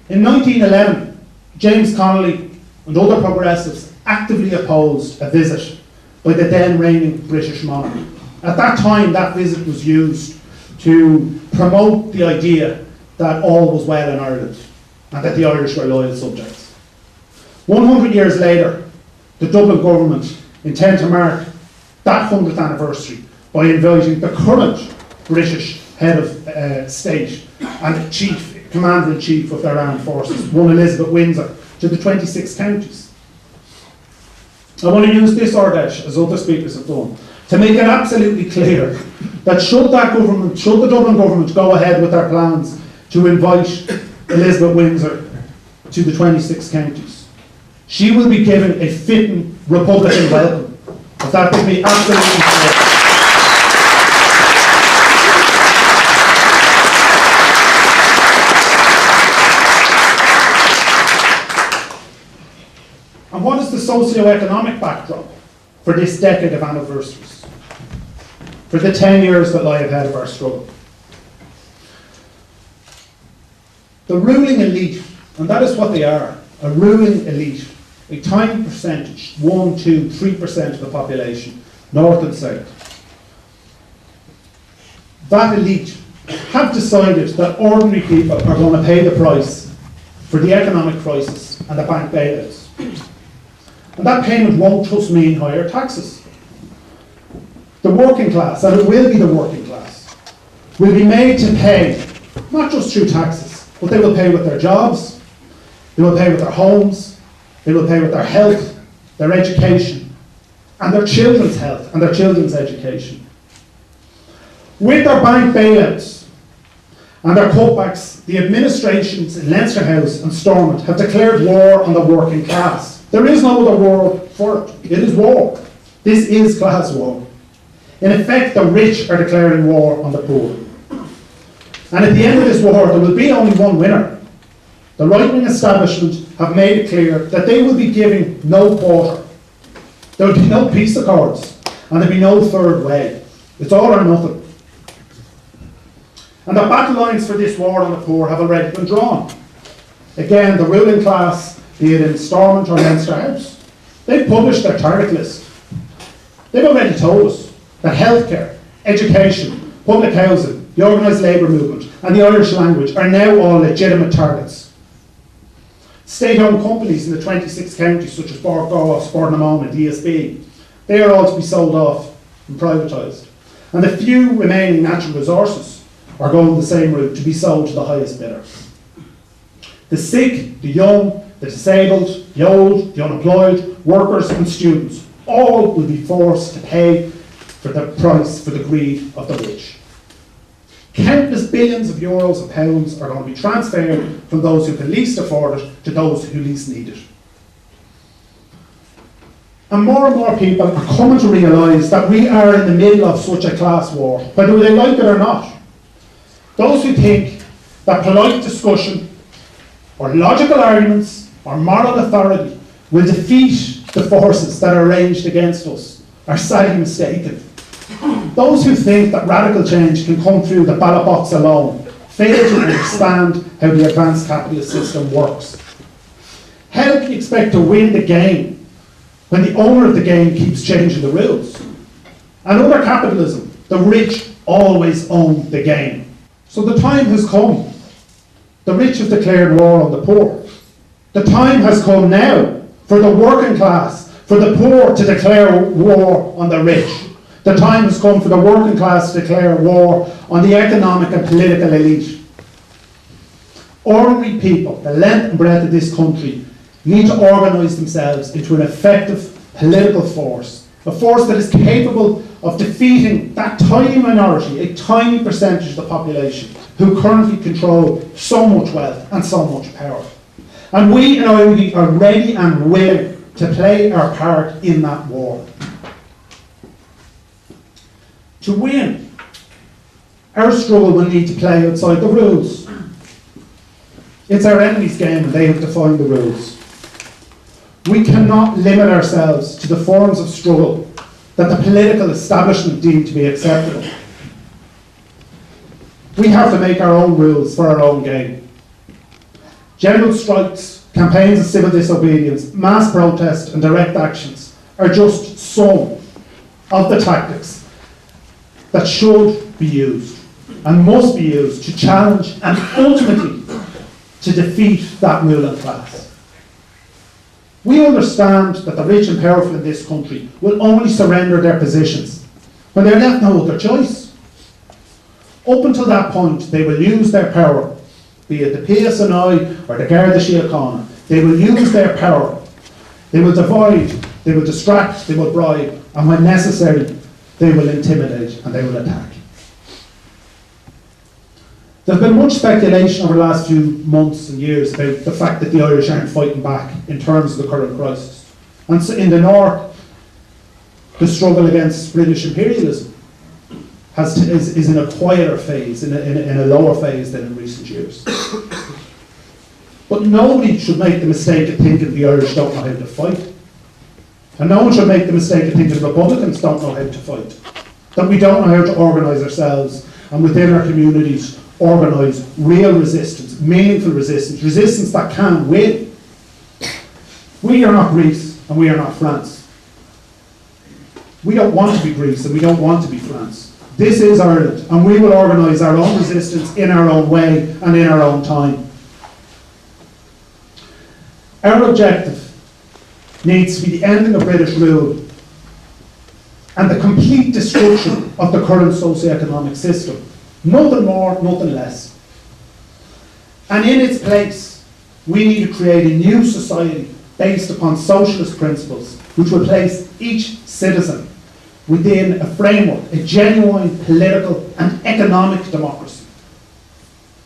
In 1911, James Connolly and other progressives actively opposed a visit by the then reigning British monarch. At that time, that visit was used to promote the idea that all was well in Ireland and that the Irish were loyal subjects. 100 years later, the Dublin government intend to mark that 100th anniversary by inviting the current British head of state and commander-in-chief of their armed forces, one Elizabeth Windsor, to the 26 counties. I want to use this Ard Fheis, as other speakers have done, to make it absolutely clear that should the Dublin government go ahead with their plans to invite Elizabeth Windsor to the 26 counties, she will be given a fitting Republican welcome. But that would be absolutely clear. And what is the socio-economic backdrop for this decade of anniversaries? For the 10 years that lie ahead of our struggle? The ruling elite, and that is what they are, a ruling elite, a tiny percentage, 1, 2, 3% of the population, north and south. That elite have decided that ordinary people are going to pay the price for the economic crisis and the bank bailouts. And that payment won't just mean higher taxes. The working class, and it will be the working class, will be made to pay, not just through taxes, but they will pay with their jobs, they will pay with their homes, they will pay with their health, their education, and their children's health and their children's education. With their bank bailouts and their cutbacks, the administrations in Leinster House and Stormont have declared war on the working class. There is no other word for it. It is war. This is class war. In effect, the rich are declaring war on the poor. And at the end of this war, there will be only one winner. The right-wing establishment have made it clear that they will be giving no quarter. There will be no peace accords, and there will be no third way. It's all or nothing. And the battle lines for this war on the poor have already been drawn. Again, the ruling class, be it in Stormont or Leinster House, they've published their target list. They've already told us that healthcare, education, public housing, the organised labour movement and the Irish language are now all legitimate targets. State-owned companies in the 26 counties such as Bord Gáis, Sportnamon and DSB, they are all to be sold off and privatised. And the few remaining natural resources are going the same route, to be sold to the highest bidder. The sick, the young, the disabled, the old, the unemployed, workers and students, all will be forced to pay for the price for the greed of the rich. Countless billions of euros and pounds are going to be transferred from those who can least afford it to those who least need it. And more people are coming to realise that we are in the middle of such a class war, whether they like it or not. Those who think that polite discussion or logical arguments or moral authority will defeat the forces that are ranged against us are sadly mistaken. Those who think that radical change can come through the ballot box alone fail to understand how the advanced capitalist system works. How can you expect to win the game when the owner of the game keeps changing the rules? And under capitalism, the rich always own the game. So the time has come. The rich have declared war on the poor. The time has come now for the working class, for the poor to declare war on the rich. The time has come for the working class to declare war on the economic and political elite. Ordinary people, the length and breadth of this country, need to organise themselves into an effective political force, a force that is capable of defeating that tiny minority, a tiny percentage of the population, who currently control so much wealth and so much power. And we in Éirígí are ready and willing to play our part in that war. To win, our struggle will need to play outside the rules. It's our enemy's game and they have defined the rules. We cannot limit ourselves to the forms of struggle that the political establishment deem to be acceptable. We have to make our own rules for our own game. General strikes, campaigns of civil disobedience, mass protest and direct actions are just some of the tactics that should be used and must be used to challenge and ultimately to defeat that ruling class. We understand that the rich and powerful in this country will only surrender their positions when they're left no other choice. Up until that point, they will use their power, be it the PSNI or the Garda Síochána. They will use their power. They will divide, they will distract, they will bribe, and when necessary, they will intimidate and they will attack. There's been much speculation over the last few months and years about the fact that the Irish aren't fighting back in terms of the current crisis. And so in the north, the struggle against British imperialism is in a quieter phase, in a lower phase than in recent years. But nobody should make the mistake of thinking the Irish don't know how to fight. And no one should make the mistake of thinking Republicans don't know how to fight. That we don't know how to organise ourselves and within our communities organise real resistance, meaningful resistance, resistance that can win. We are not Greece and we are not France. We don't want to be Greece and we don't want to be France. This is Ireland and we will organise our own resistance in our own way and in our own time. Our objective needs to be the ending of British rule and the complete destruction of the current socio-economic system. Nothing more, nothing less. And in its place, we need to create a new society based upon socialist principles, which will place each citizen within a framework, a genuine political and economic democracy.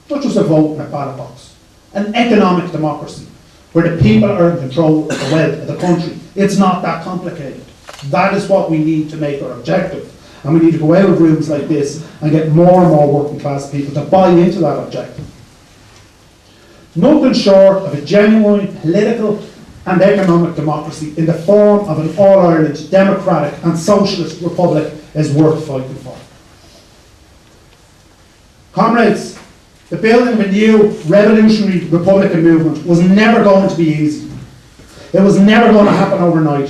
Not just a vote in a ballot box. An economic democracy, where the people are in control of the wealth of the country. It's not that complicated. That is what we need to make our objective. And we need to go out of rooms like this and get more and more working class people to buy into that objective. Nothing short of a genuine political and economic democracy in the form of an all-Ireland democratic and socialist republic is worth fighting for. Comrades, the building of a new revolutionary republican movement was never going to be easy. It was never going to happen overnight.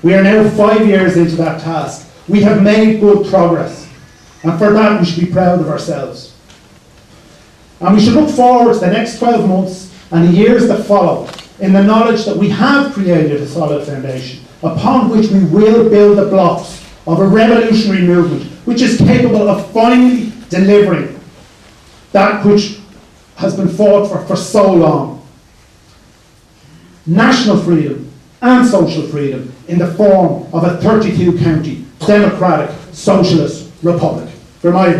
We are now 5 years into that task. We have made good progress, and for that we should be proud of ourselves. And we should look forward to the next 12 months and the years that follow in the knowledge that we have created a solid foundation upon which we will build the blocks of a revolutionary movement which is capable of finally delivering that which has been fought for so long. National freedom and social freedom in the form of a 32-county democratic socialist republic. For my